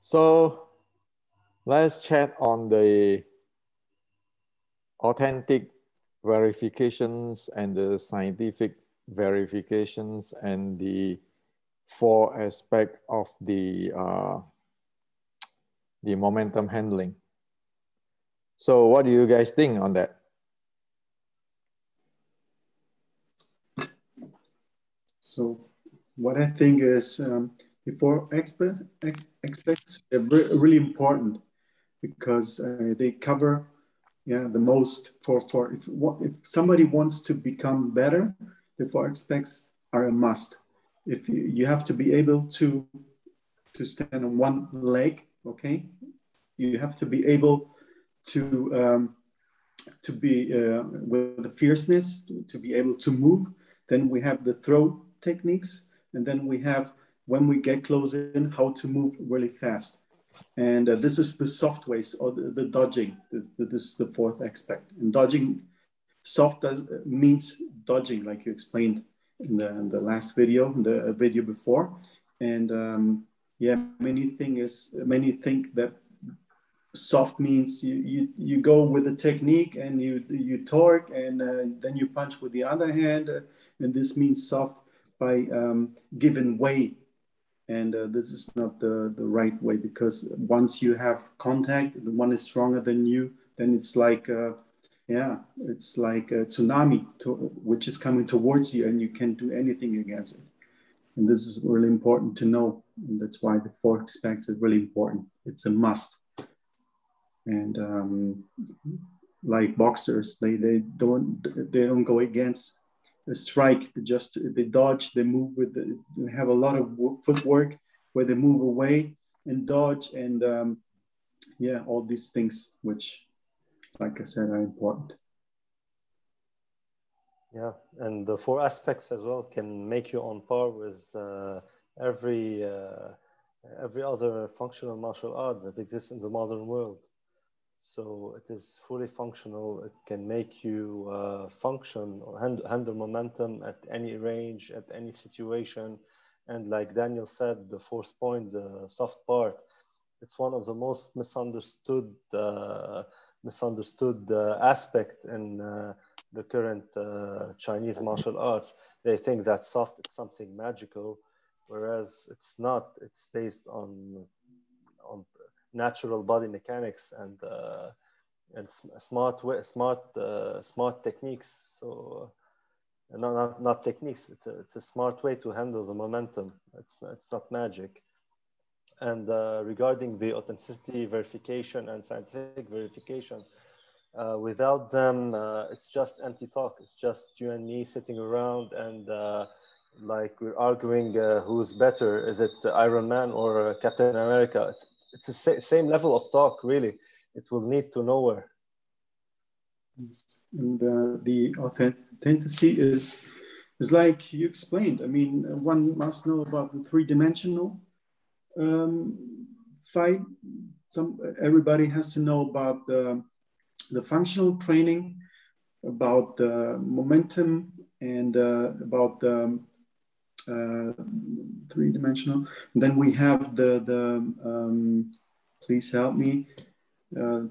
So let's chat on the authentic verifications and the scientific verifications and the four aspects of the momentum handling. So what do you guys think on that? So what I think is the four aspects are really important because they cover the most for if somebody wants to become better, the four aspects are a must. If you have to be able to stand on one leg, okay, you have to be able to be with the fierceness, to be able to move. Then we have the throw techniques, and then we have, when we get close in, how to move really fast. And this is the soft ways, or the dodging. This is the fourth aspect. And dodging, soft means dodging, like you explained in the last video, the video before. And many think that soft means you go with the technique and you torque, and then you punch with the other hand, and this means soft by giving way. And this is not the right way, because once you have contact, the one is stronger than you, then it's like it's like a tsunami which is coming towards you, and you can't do anything against it. And this is really important to know, and that's why the four aspects is really important. It's a must. And like boxers, they don't go against a strike. They dodge. They move they have a lot of footwork where they move away and dodge, and all these things, which, like I said, are important. Yeah, and the four aspects as well can make you on par with every other functional martial art that exists in the modern world. So it is fully functional. It can make you function or handle momentum at any range, at any situation. And like Daniel said, the fourth point, the soft part, it's one of the most misunderstood aspect in the current Chinese martial arts. They think that soft is something magical, whereas it's not. It's based on natural body mechanics and smart techniques. So not techniques. It's a smart way to handle the momentum. It's not magic. And regarding the authenticity verification and scientific verification, without them, it's just empty talk. It's just you and me sitting around and like we're arguing who's better. Is it Iron Man or Captain America? It's the same level of talk, really. It will lead to nowhere. And the authenticity is like you explained. I mean, one must know about the three-dimensional fight. Everybody has to know about the functional training, about the momentum, and about the three-dimensional. And then we have the please help me,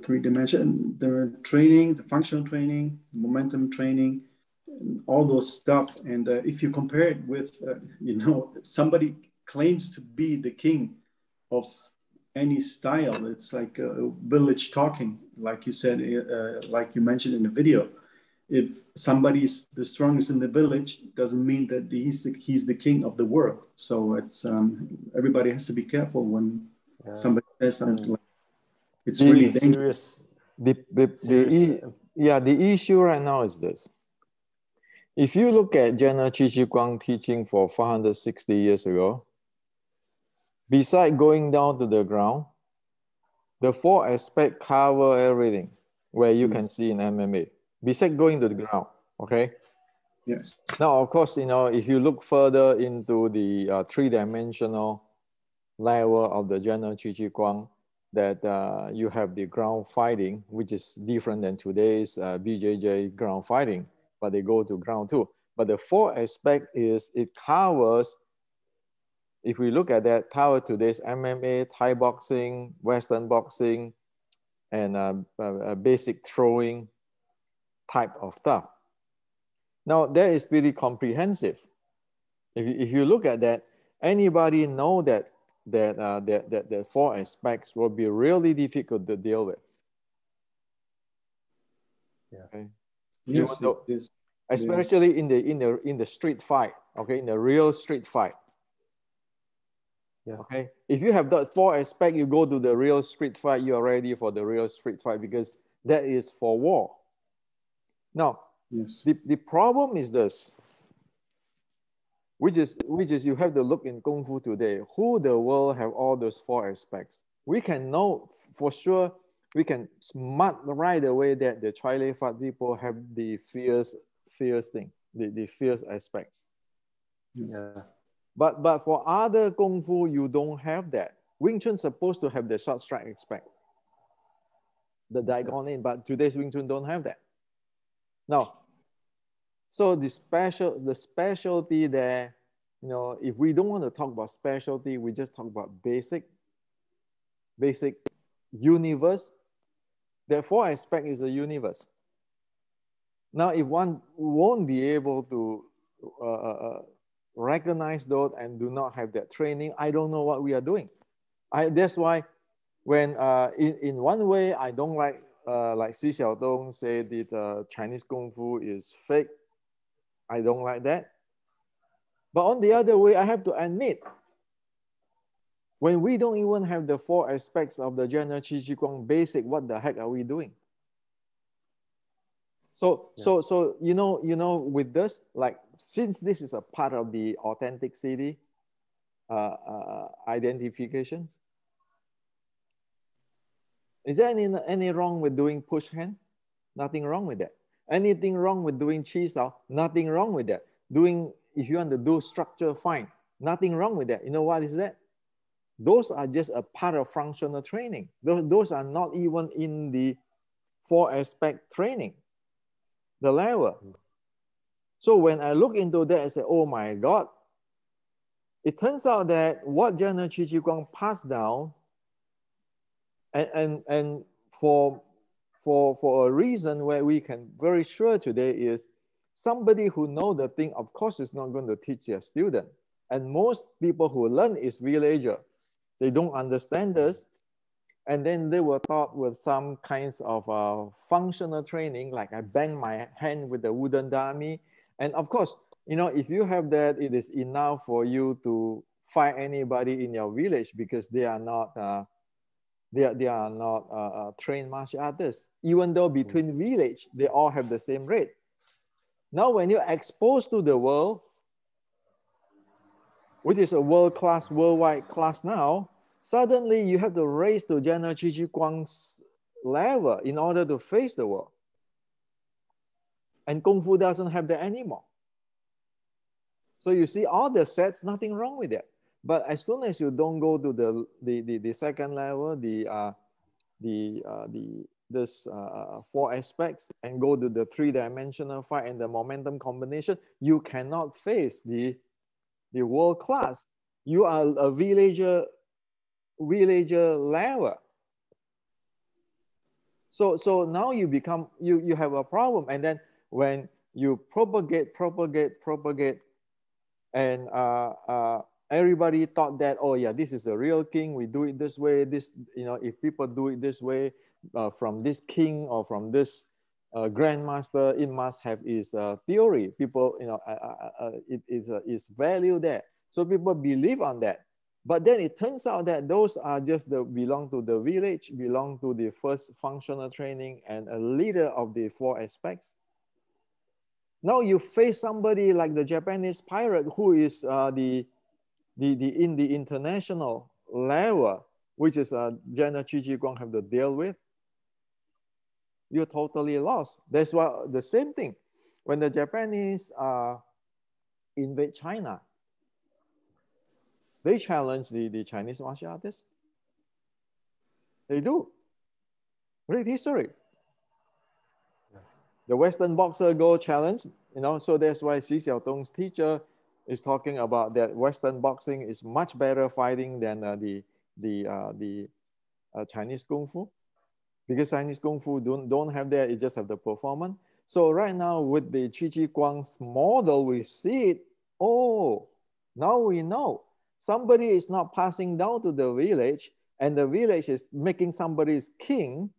three-dimension, the training, the functional training, momentum training, and all those stuff. And if you compare it with, somebody claims to be the king of any style, it's like village talking, like you said, like you mentioned in the video. If somebody's the strongest in the village, doesn't mean that he's the king of the world. So it's everybody has to be careful when somebody says something like it's really dangerous. The issue right now is this. If you look at General Qi Guang teaching for 460 years ago, besides going down to the ground, the four aspects cover everything where you can see in MMA. Besides going to the ground, okay? Yes. Now, of course, if you look further into the three-dimensional level of the General Qi Guang, that you have the ground fighting, which is different than today's BJJ ground fighting, but they go to ground too. But the fourth aspect is it covers if we look at that, Tower today's MMA, Thai boxing, Western boxing, and basic throwing type of stuff. Now, that is pretty comprehensive. If you look at that, anybody know that the four aspects will be really difficult to deal with. Yeah. Okay. Yes, it is. Especially in the street fight. Okay, in the real street fight. Yeah. Okay. If you have that four aspect, you go to the real street fight. You are ready for the real street fight because that is for war. Now, yes, the problem is this. Which is you have to look in Kung Fu today. Who the world have all those four aspects? We can know for sure. We can smart right away that the Chai Lei Fat people have the fierce thing, the fierce aspect. yes. Yeah. But for other Kung Fu, you don't have that. Wing Chun supposed to have the short strike aspect, the diagonal in, but today's Wing Chun don't have that. Now, so the specialty there, you know, if we don't want to talk about specialty, we just talk about basic universe. The four aspect is a universe. Now, if one won't be able to recognize those and do not have that training, I don't know what we are doing. That's why when in one way, I don't like Xi Xiaodong say that Chinese Kung Fu is fake. I don't like that. But on the other way, I have to admit, when we don't even have the four aspects of the general Qi Shi Guang basic, what the heck are we doing? So you know, with this, like since this is a part of the authenticity identification, is there any wrong with doing push hand? Nothing wrong with that. Anything wrong with doing chi sao? Nothing wrong with that. Doing, if you want to do structure, fine. Nothing wrong with that. You know what is that? Those are just a part of functional training. Those are not even in the four aspect training, the level. So when I look into that, I say, oh my God. It turns out that what General Qi Shi Guang passed down, and for a reason where we can very sure today is somebody who know the thing, of course, is not going to teach their student. And most people who learn is villager. They don't understand this. And then they were taught with some kinds of functional training, like I bang my hand with the wooden dummy. And of course, you know, if you have that, it is enough for you to fight anybody in your village because they are not trained martial artists. Even though between village, they all have the same rate. Now, when you're exposed to the world, which is a world-class, worldwide class now, suddenly you have to raise to General Qi Shi Guang's level in order to face the world. And Kung Fu doesn't have that anymore. So you see all the sets, nothing wrong with that. But as soon as you don't go to the second level, this four aspects, and go to the three-dimensional fight and the momentum combination, you cannot face the world class. You are a villager level. So now you become, you have a problem. And then when you propagate, and everybody thought that, oh yeah, this is the real king. We do it this way. This, you know, if people do it this way, from this king or from this grandmaster, it must have its theory. People, you know, it is value there. So people believe on that. But then it turns out that those are just belong to the village, belong to the first functional training, and a leader of the four aspects. Now you face somebody like the Japanese pirate who is in the international level, which is General Qi Shi Guang have to deal with. You're totally lost. That's why the same thing. When the Japanese invade China, they challenge the Chinese martial artists. They do. Read history. The Western boxer go challenge, you know, so that's why Xi Xiaodong's teacher is talking about that Western boxing is much better fighting than the Chinese Kung Fu, because Chinese Kung Fu don't have that, it just have the performance. So right now with the Qi Guang's model, we see it, oh, now we know. Somebody is not passing down to the village, and the village is making somebody's king,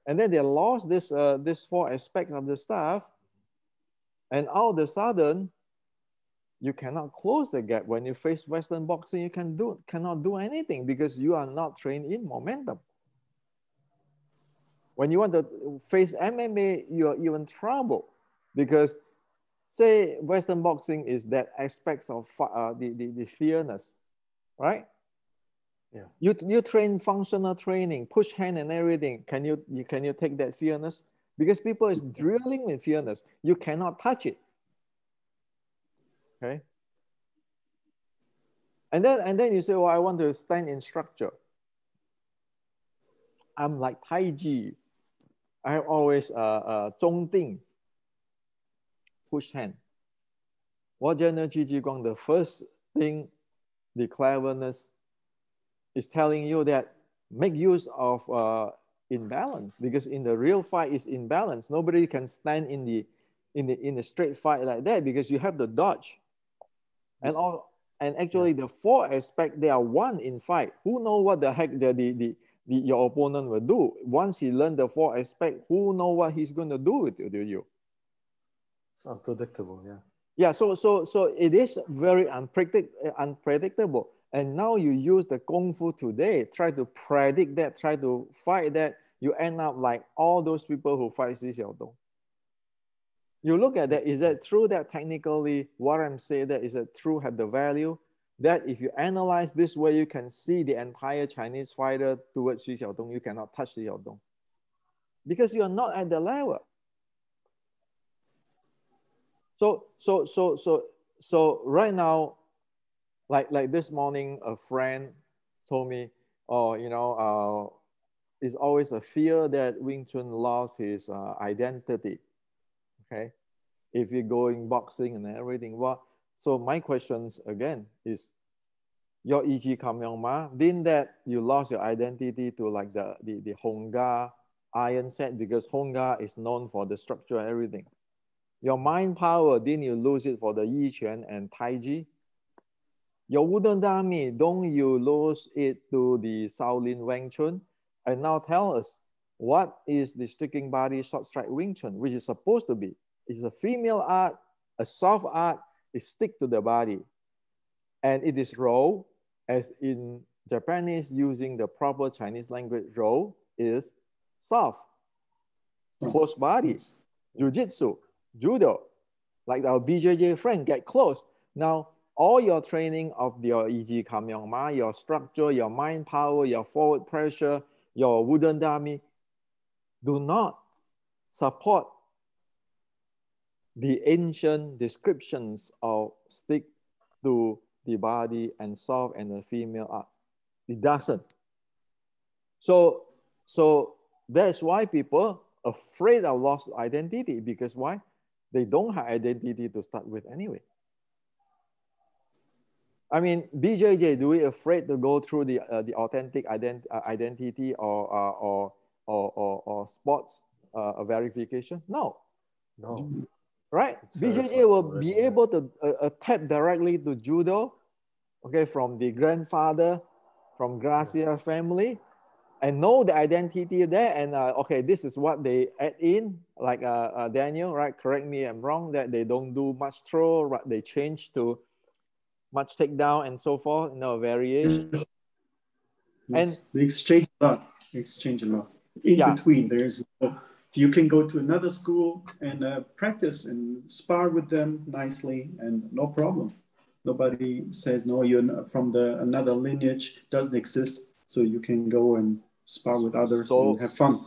and then they lost this four aspects of the stuff, and all of a sudden, you cannot close the gap. When you face Western boxing, you cannot do anything because you are not trained in momentum. When you want to face MMA, you're even trouble because, say, Western boxing is that aspects of the fearness, right? Yeah. You train functional training, push hand and everything. Can you take that fearness? Because people is drilling in fearness. You cannot touch it. Okay. And then you say, well, I want to stand in structure. I'm like Tai Chi. I have always 中定 push hand. What General Qi Ji Guang, the first thing, the cleverness is telling you that make use of imbalance, because in the real fight is imbalance. Nobody can stand in the straight fight like that because you have to dodge. Yes. And actually the four aspects, they are one in fight. Who know what the heck your opponent will do? Once he learned the four aspects, who know what he's going to do with you? It's unpredictable, yeah. Yeah, so it is very unpredictable. And now you use the Kung Fu today, try to predict that, try to fight that, you end up like all those people who fight Xi Xiaodong. You look at that, is that true that technically what I'm saying that is it true, have the value? That if you analyze this way, you can see the entire Chinese fighter towards Xi Xiaodong, you cannot touch Xi Xiaodong. Because you are not at the level. So right now, like this morning, a friend told me, oh, it's always a fear that Wing Chun lost his identity. Okay, if you're going boxing and everything. Well, so my questions again is, your Yi Kam Yong Ma, didn't that you lost your identity to like the Honga iron set, because Honga is known for the structure and everything. Your mind power, didn't you lose it for the Yi Quan and Tai Chi? Your wooden dummy, don't you lose it to the Shaolin Wing Chun? And now tell us, what is the striking body short strike Wing Chun, which is supposed to be? It's a female art, a soft art, it stick to the body. And it is role, as in Japanese using the proper Chinese language, role is soft, close body, jiu-jitsu, judo, like our BJJ friend, get close. Now, all your training of your Yi Kam Yong Ma, your structure, your mind power, your forward pressure, your wooden dummy, do not support the ancient descriptions of stick to the body and soft and the female art. It doesn't. So that's why people afraid of lost identity, because why? They don't have identity to start with anyway. I mean, BJJ, do we afraid to go through the authentic identity or sports verification? No. Right? It's BJJ will be able to tap directly to judo, okay, from the grandfather, from Gracia family, and know the identity there. And okay, this is what they add in, like Daniel, right? Correct me if I'm wrong, that they don't do much throw, right? They change to much takedown and so forth, variations. Yes. And they exchange a lot. In between, there's you can go to another school and practice and spar with them nicely, and no problem. Nobody says no. You're from another lineage, doesn't exist, so you can go and spar with others and have fun.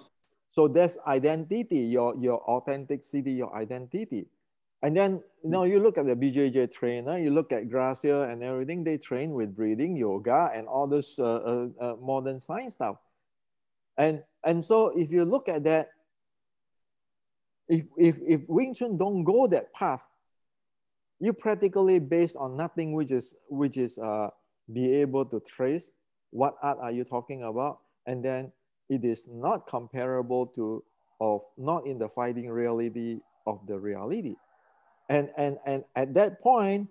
So that's identity, your authenticity, your identity. And then, you look at the BJJ trainer, you look at Gracia and everything, they train with breathing, yoga, and all this modern science stuff. And so if you look at that, if Wing Chun don't go that path, you practically based on nothing which is be able to trace what art are you talking about, and then it is not comparable to of not in the fighting reality of the reality, and at that point,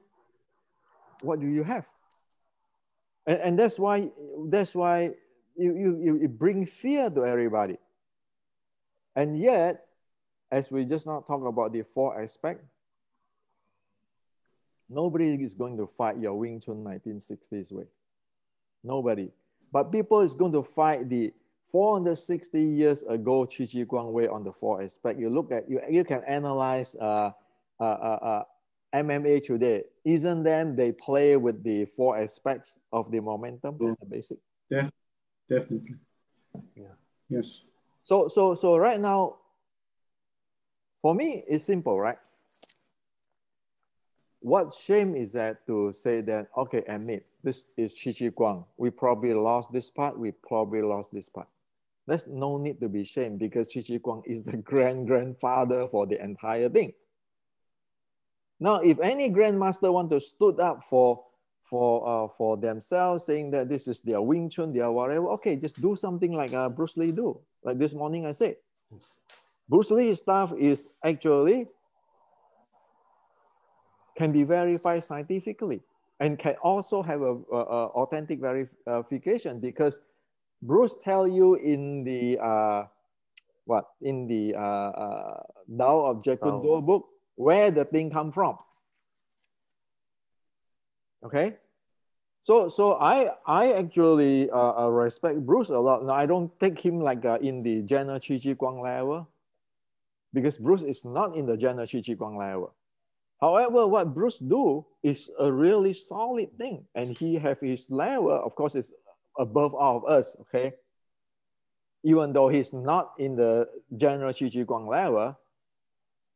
what do you have? And that's why you bring fear to everybody. And yet, as we just now talk about the four aspects, nobody is going to fight your Wing Chun 1960s way. Nobody. But people is going to fight the 460 years ago Qi Ji Guang way on the four aspects. You look at, you can analyze MMA today. Isn't then they play with the four aspects of the momentum? That's the basic. Yeah, definitely. Yeah. Yes. So right now, for me, it's simple, right? What shame is that to say that, okay, admit, this is Qi Ji Guang. We probably lost this part. We probably lost this part. There's no need to be ashamed because Qi Ji Guang is the grandfather for the entire thing. Now, if any grandmaster want to stood up for themselves, saying that this is their Wing Chun, their whatever, okay, just do something like Bruce Lee do. Like this morning I said, Bruce Lee's stuff is actually can be verified scientifically and can also have a authentic verification, because Bruce tell you in the Tao of Jeet Kune Do book where the thing come from. Okay, so I actually respect Bruce a lot. Now I don't take him like in the general Qi Ji Guang level, because Bruce is not in the general Qi Ji Guang level. However, what Bruce do is a really solid thing, and he have his level. Of course, it's above all of us. Okay, even though he's not in the general Qi Ji Guang level,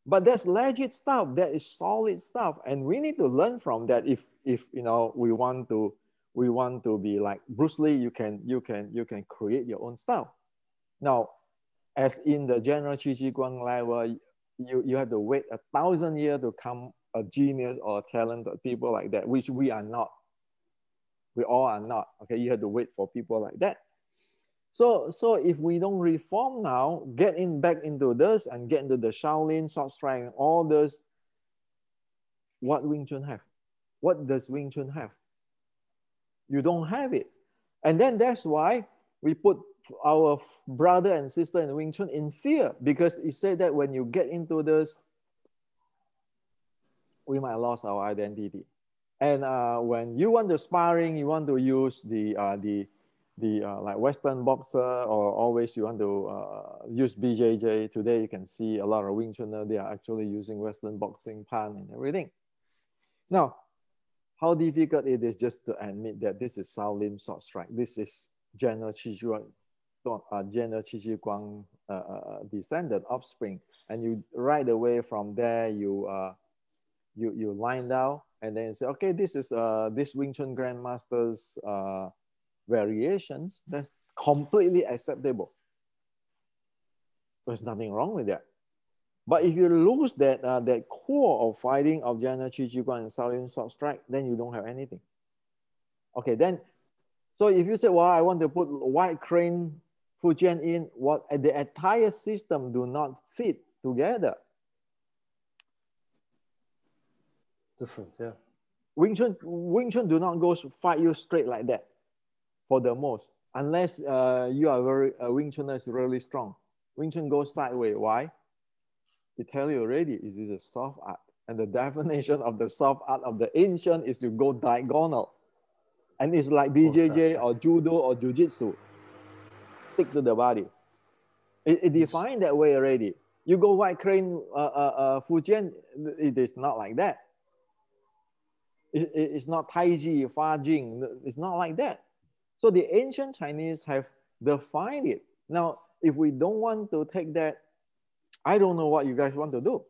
but that's legit stuff. That is solid stuff, and we need to learn from that. If you know we want to be like Bruce Lee, you can create your own stuff. Now, as in the general Qi Ji Guang level, you have to wait 1,000 years to come a genius or talented people like that, which we are not. We all are not. Okay, you have to wait for people like that. So if we don't reform now, get back into this and get into the Shaolin, short strike, and all this, what Wing Chun have? What does Wing Chun have? You don't have it. And then that's why we put our brother and sister in Wing Chun in fear, because it said that when you get into this, we might lose our identity. And when you want to sparring, you want to use the like Western boxer, or always you want to use BJJ. Today you can see a lot of Wing Chunner, they are actually using Western boxing, pan and everything. Now, how difficult it is just to admit that this is Shaolin short strike. This is General Qi Ji Guang descendant offspring, and you right away from there you line down and then say, okay, this is this Wing Chun grandmaster's variations. That's completely acceptable. There's nothing wrong with that. But if you lose that that core of fighting of General Qi Ji Guang and Shaolin short strike, then you don't have anything. Okay, then, so if you say, well, I want to put White Crane Fujian in, what the entire system do not fit together. It's different, yeah. Wing Chun do not go fight you straight like that, for the most, unless you are very Wing Chun is really strong. Wing Chun goes sideways. Why? It tell you already, it is a soft art. And the definition of the soft art of the ancient is to go diagonal. And it's like BJJ or judo or jiu-jitsu. Stick to the body. It defined that way already. You go White Crane Fujian, it is not like that. It's not Taiji, Fa Jing. It's not like that. So the ancient Chinese have defined it. Now, if we don't want to take that, I don't know what you guys want to do.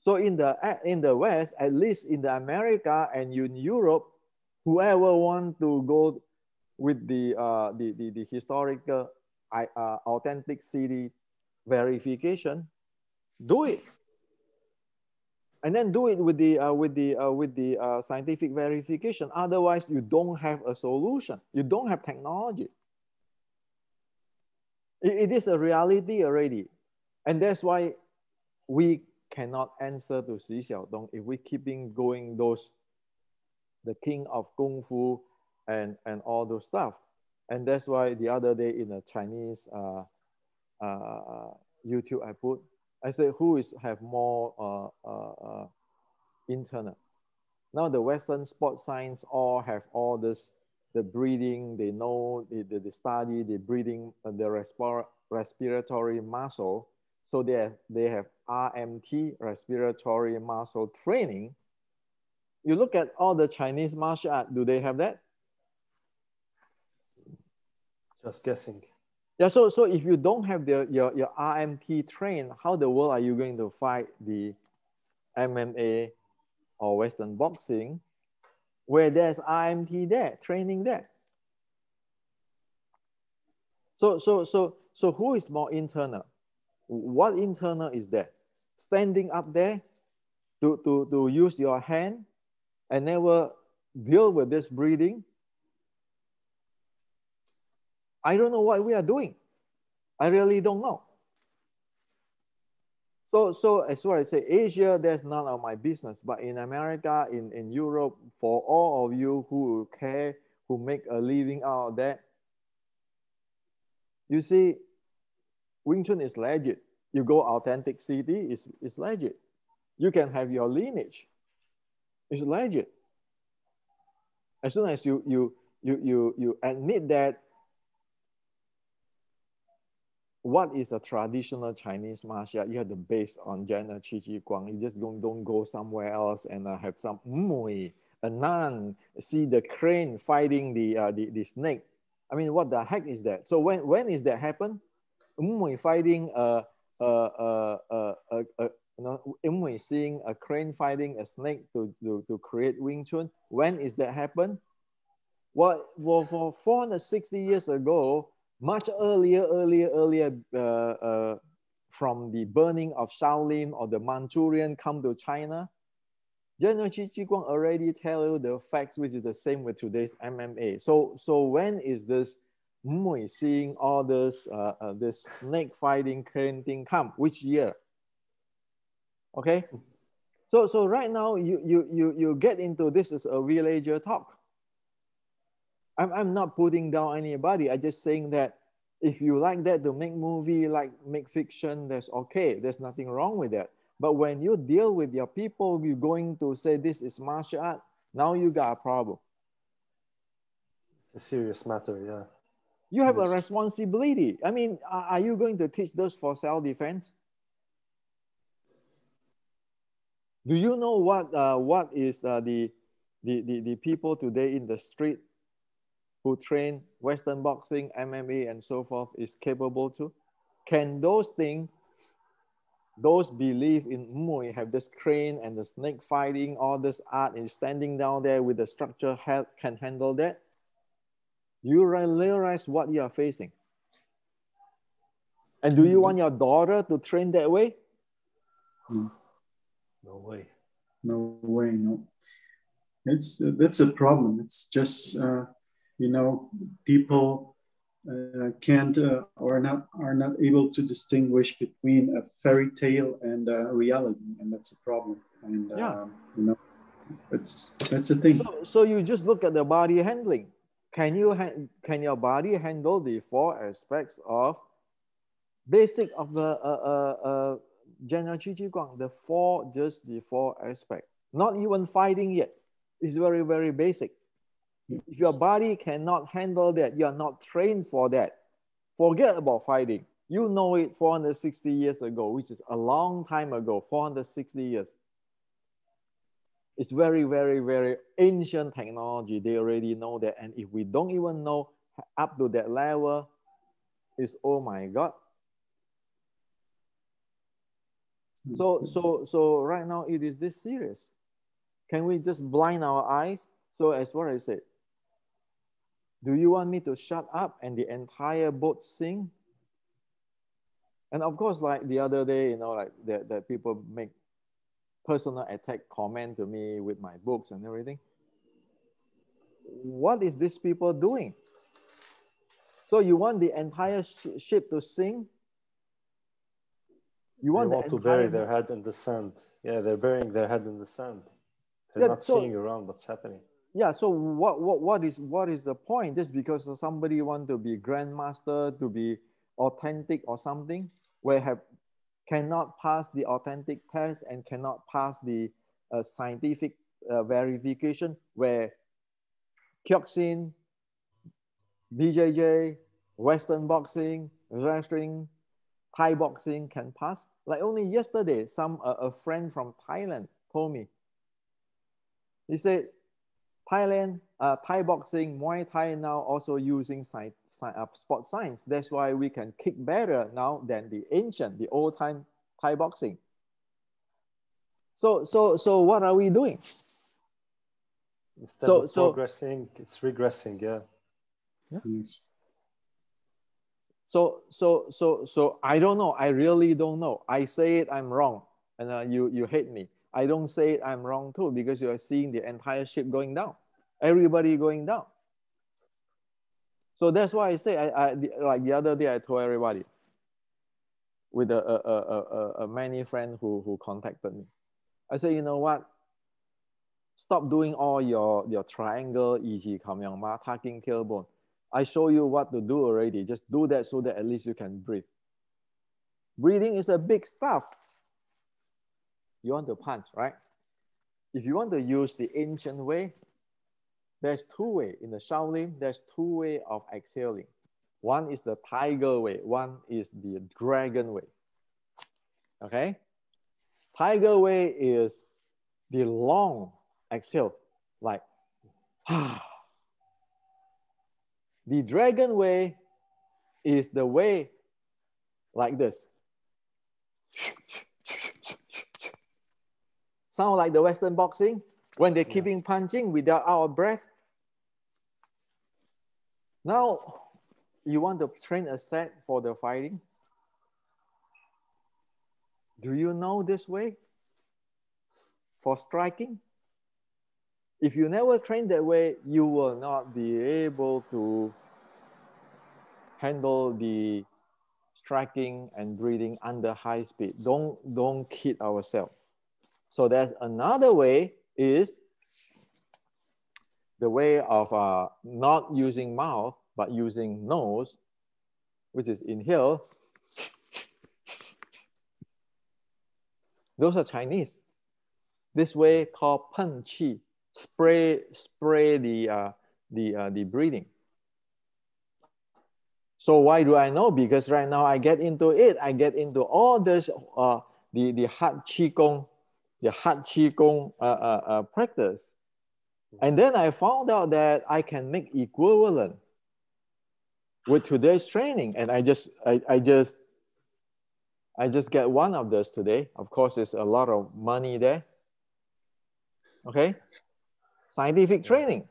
So in the West, at least in the America and in Europe, whoever want to go with the historical authenticity verification, do it. and then do it with the scientific verification. Otherwise, you don't have a solution. You don't have technology. It is a reality already, and that's why we cannot answer to Xi Xiaodong if we keeping going the king of kung fu and all those stuff. And that's why the other day in a Chinese YouTube I said who is have more internet. Now the Western sports science all have all this, the breathing, they know, they study the breathing, the respiratory muscle. So they have RMT, respiratory muscle training. You look at all the Chinese martial art, do they have that? Just guessing. Yeah, so if you don't have your RMT trained, how the world are you going to fight the MMA or Western boxing where there's RMT there, training there? So who is more internal? What internal is there? Standing up there to use your hand and never deal with this breathing? I don't know what we are doing. I really don't know. So as far as I say, Asia, that's none of my business. But in America, in Europe, for all of you who care, who make a living out of that, you see, Wing Chun is legit. You go authentic city, it's legit. You can have your lineage. It's legit. As soon as you admit that what is a traditional Chinese martial art, you have to base on Jana Qi Ji Guang. You just don't go somewhere else and have some mui, a nun, see the crane fighting the snake. I mean, what the heck is that? So when is that happen? Mui fighting Mui seeing a crane fighting a snake to create Wing Chun. When is that happen? Well, for 460 years ago, much earlier, from the burning of Shaolin or the Manchurian come to China, General Qi Ji Guang already tell you the facts, which is the same with today's MMA. So when is this Mui seeing all this this snake fighting crane thing come? Which year? Okay, so right now you get into this is a villager talk. I'm not putting down anybody. I'm just saying that if you like that to make movie, like make fiction, that's okay. There's nothing wrong with that. But when you deal with your people, you're going to say this is martial art. Now you got a problem. It's a serious matter, yeah. You have a responsibility. I mean, are you going to teach those for self-defense? Do you know what is the people today in the street who train Western boxing, MMA, and so forth is capable to? Can those things, those belief in Mui, have this crane and the snake fighting, all this art and standing down there with the structure can handle that? You realize what you are facing. And do you want your daughter to train that way? No way. No way, no. That's a problem. It's just you know, people can't or are not able to distinguish between a fairy tale and reality, and that's a problem. And yeah, you know, that's a thing. So you just look at the body handling. Can your body handle the four aspects of basic of the General Qi Ji Guang? The four aspects. Not even fighting yet. It's very, very basic. If your body cannot handle that, you are not trained for that. Forget about fighting. You know it 460 years ago, which is a long time ago, 460 years. It's very, very, very ancient technology. They already know that. And if we don't even know up to that level, it's, oh my God. So right now it is this serious. Can we just blind our eyes? So as what I said, do you want me to shut up and the entire boat sink? And of course, like the other day, you know, like that people make personal attack comment to me with my books and everything. What is these people doing? So you want the entire ship to sink? You want, they want to bury their head in the sand. Yeah, they're burying their head in the sand. They're not seeing around what's happening. Yeah, so what is the point? Just because somebody want to be grandmaster, to be authentic or something, where cannot pass the authentic test and cannot pass the scientific verification, where Kyokushin, BJJ, Western boxing, wrestling, Thai boxing can pass. Like only yesterday, a friend from Thailand told me. He said, Thailand, Thai boxing, Muay Thai now also using sport science. That's why we can kick better now than the old time Thai boxing. So what are we doing? Instead of progressing, it's regressing. Yeah. Yes. So I don't know. I really don't know. I say it, I'm wrong, and you hate me. I don't say it, I'm wrong too, because you are seeing the entire ship going down, everybody going down. So that's why I say, like the other day, I told everybody with a many friend who contacted me. I said, you know what? Stop doing all your triangle, 二字擒陽馬 tucking tailbone. I show you what to do already. Just do that so that at least you can breathe. Breathing is a big stuff. You want to punch, right? If you want to use the ancient way, there's two ways. In the Shaolin, there's two ways of exhaling. One is the tiger way. One is the dragon way. Okay? Tiger way is the long exhale, like the dragon way is the way like this. Sound like the Western boxing when they're keeping punching without out of breath. Now, you want to train a set for the fighting? Do you know this way for striking? If you never train that way, you will not be able to handle the striking and breathing under high speed. Don't kid ourselves. So there's another way, is the way of not using mouth, but using nose, which is inhale. Those are Chinese. This way called pen qi, spray the breathing. So why do I know? Because right now I get into it. I get into all this the hat qi gong, practice, and then I found out that I can make equivalent with today's training, and I just get one of those today. Of course, there's a lot of money there. Okay, scientific training.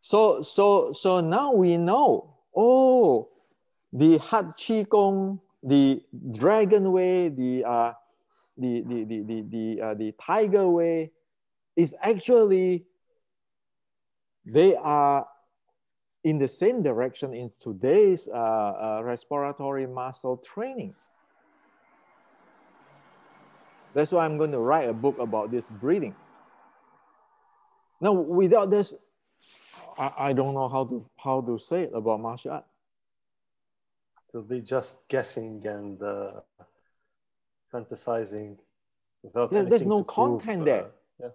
So now we know. Oh, the hat qi gong, the dragon way, the tiger way is actually, they are in the same direction in today's respiratory muscle training. That's why I'm going to write a book about this breathing. Now, without this, I don't know how to say it about martial art. To be just guessing and fantasizing without there's no content there. Yeah.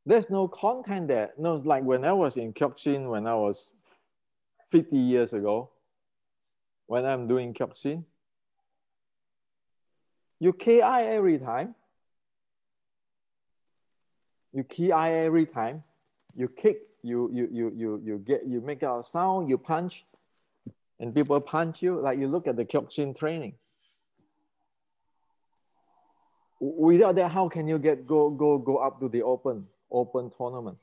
There's no content there. No, it's like when I was in Kyokushin, when I was 50 years ago, when I'm doing Kyokushin, you KI every time. You KI every time. You kick, you make a sound, you punch, and people punch you. Like you look at the Kyokushin training. Without that, how can you go up to the open tournament?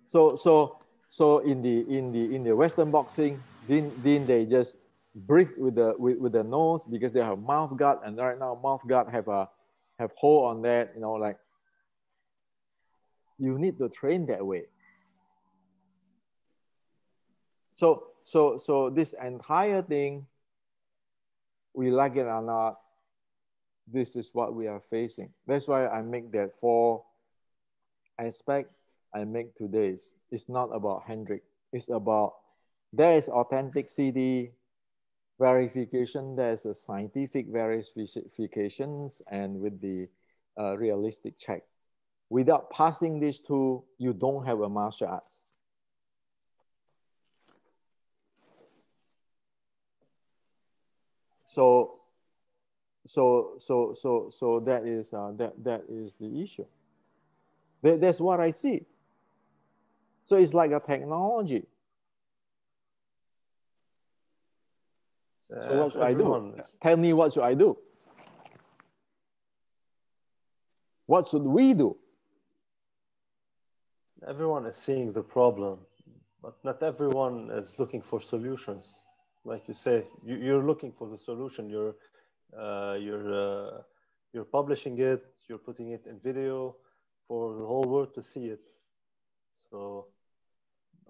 So in the Western boxing, didn't they just breathe with the nose because they have mouth guard, and right now mouth guard have hole on that, you know, like you need to train that way. So this entire thing, we like it or not, this is what we are facing. That's why I make that 4 aspect I make today's. It's not about Hendrik. It's about there is authenticity verification, there's a scientific verifications, and with the realistic check. Without passing these two, you don't have a martial arts. So that is that is the issue. That's what I see. So it's like a technology. So what should I do? Tell me, what should I do? What should we do? Everyone is seeing the problem, but not everyone is looking for solutions. Like you say, you're looking for the solution. You're publishing it. You're putting it in video for the whole world to see it. So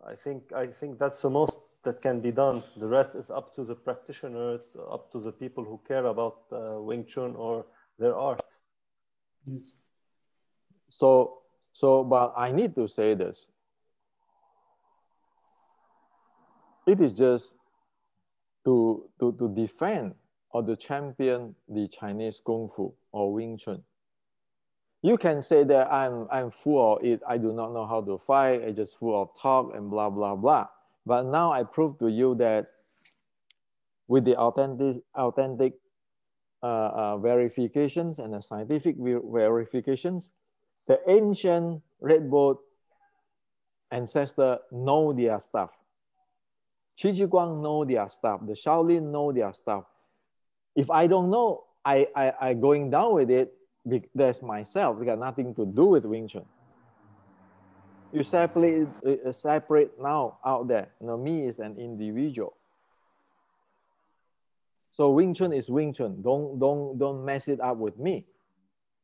I think that's the most that can be done. The rest is up to the practitioner, up to the people who care about Wing Chun or their art. Yes. So, but I need to say this. It is just to defend or to champion the Chinese Kung Fu or Wing Chun. You can say that I'm full of it. I do not know how to fight. I just full of talk and blah, blah, blah. But now I prove to you that with the authentic verifications and the scientific verifications, the ancient Red Boat ancestor know their stuff. Qi Ji Guang know their stuff. The Shaolin know their stuff. If I don't know, I going down with it. That's myself. It got nothing to do with Wing Chun. You separate now out there. You know, me is an individual. So Wing Chun is Wing Chun. Don't mess it up with me.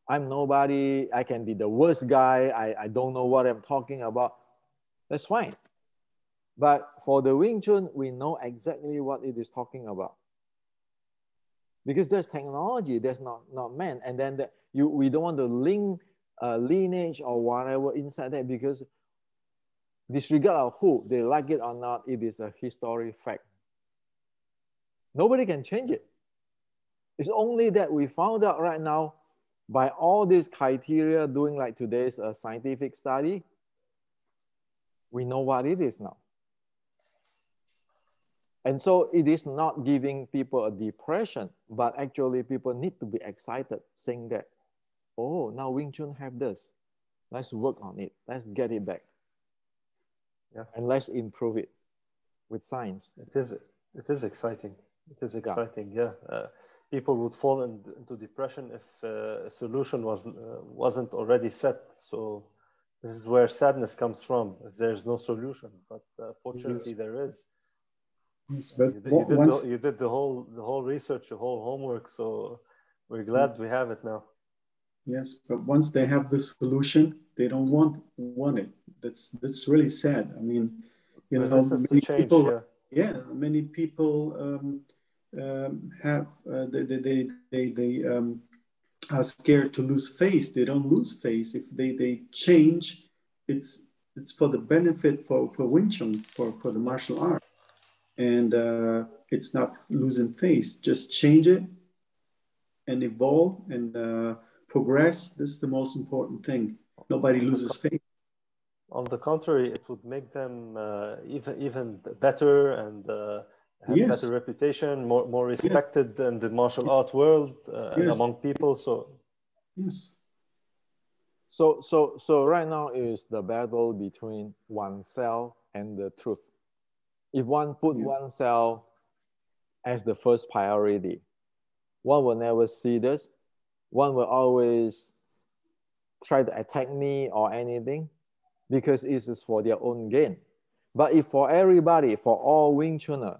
I'm nobody. I can be the worst guy. I don't know what I'm talking about. That's fine. But for the Wing Chun, we know exactly what it is talking about. Because there's technology, there's not man. And then we don't want to link lineage or whatever inside that, because disregard of who, they like it or not, it is a historic fact. Nobody can change it. It's only that we found out right now by all these criteria doing like today's scientific study, we know what it is now. And so it is not giving people a depression, but actually people need to be excited saying that, oh, now Wing Chun have this. Let's work on it. Let's get it back. Yeah. And let's improve it with science. It is exciting. It is exciting, yeah. People would fall into depression if a solution wasn't already set. So this is where sadness comes from, if there's no solution. But fortunately, there is. Yes, but you did the whole research, the whole homework. So we're glad we have it now. Yes, but once they have the solution, they don't want it. That's really sad. I mean, you know, many change, people, many people have they are scared to lose face. They don't lose face if they change. It's for the benefit for Wing Chun, for the martial art, and it's not losing face. Just change it and evolve and progress. This is the most important thing. Nobody loses faith. On the contrary, it would make them even better and have better reputation, more respected in the martial art world and among people. So yes. So right now is the battle between oneself and the truth. If one put oneself as the first priority, one will never see this. One will always try to attack me or anything because it is for their own gain. But if for everybody, for all Wing Chunner,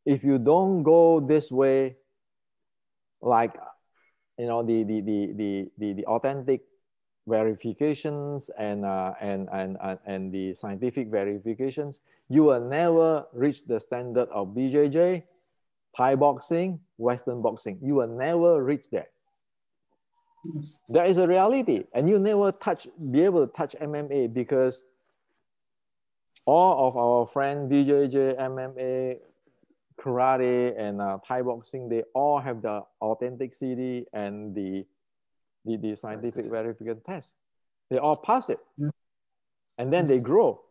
if you don't go this way, like, you know, the authentic verifications and the scientific verifications, you will never reach the standard of BJJ, Thai boxing, Western boxing. You will never reach that. Yes. That is a reality, and you never be able to touch MMA, because all of our friends, BJJ, MMA, karate, and Thai boxing, they all have the authenticity and the scientific verification test. They all pass it. Yeah. And then they grow.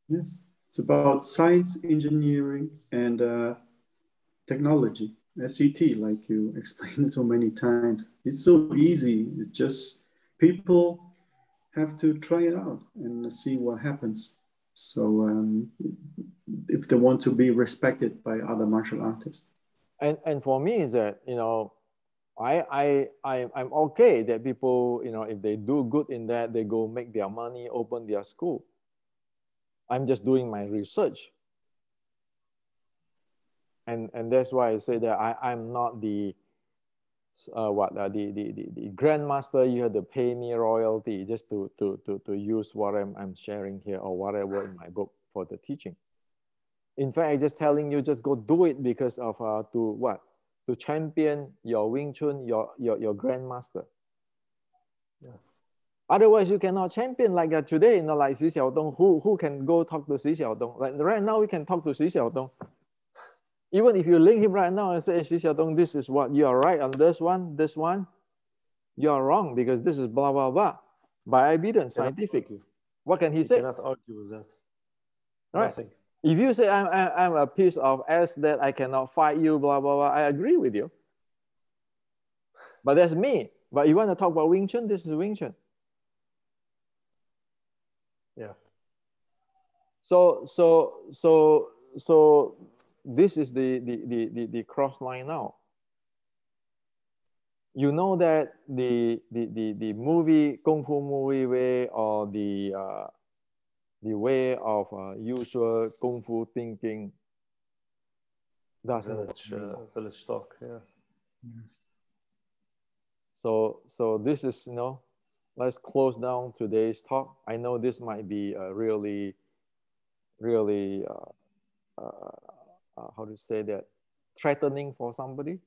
Yes. It's about science, engineering, and technology. SCT, like you explained so many times. It's so easy. It's just people have to try it out and see what happens. So if they want to be respected by other martial artists. And for me is that, you know, I'm okay that people, you know, if they do good in that, they go make their money, open their school. I'm just doing my research. And that's why I say that I'm not the the grandmaster. You have to pay me royalty just to use what I'm sharing here or whatever in my book for the teaching. In fact, I'm just telling you, just go do it because of to champion your Wing Chun, your grandmaster. Yeah. Otherwise, you cannot champion like today. You know, like Xi Xiaodong. Who can go talk to Xi Xiaodong? Like right now, we can talk to Xi Xiaodong. Even if you link him right now and say, Xi Xiaodong, this is what you are right on this one, you are wrong because this is blah, blah, blah. By evidence, scientific. What can he say? You cannot argue with that. Right. Nothing. If you say I'm a piece of ass that I cannot fight you, blah, blah, blah, I agree with you. But that's me. But you want to talk about Wing Chun? This is Wing Chun. Yeah. So this is the cross line now. You know that the movie Kung Fu movie way, or the way of usual Kung Fu thinking doesn't work anymore. Village talk, yeah. Yes. So this is, you know, let's close down today's talk. I know this might be really how to say that, threatening for somebody,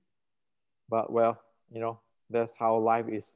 but well, you know, that's how life is.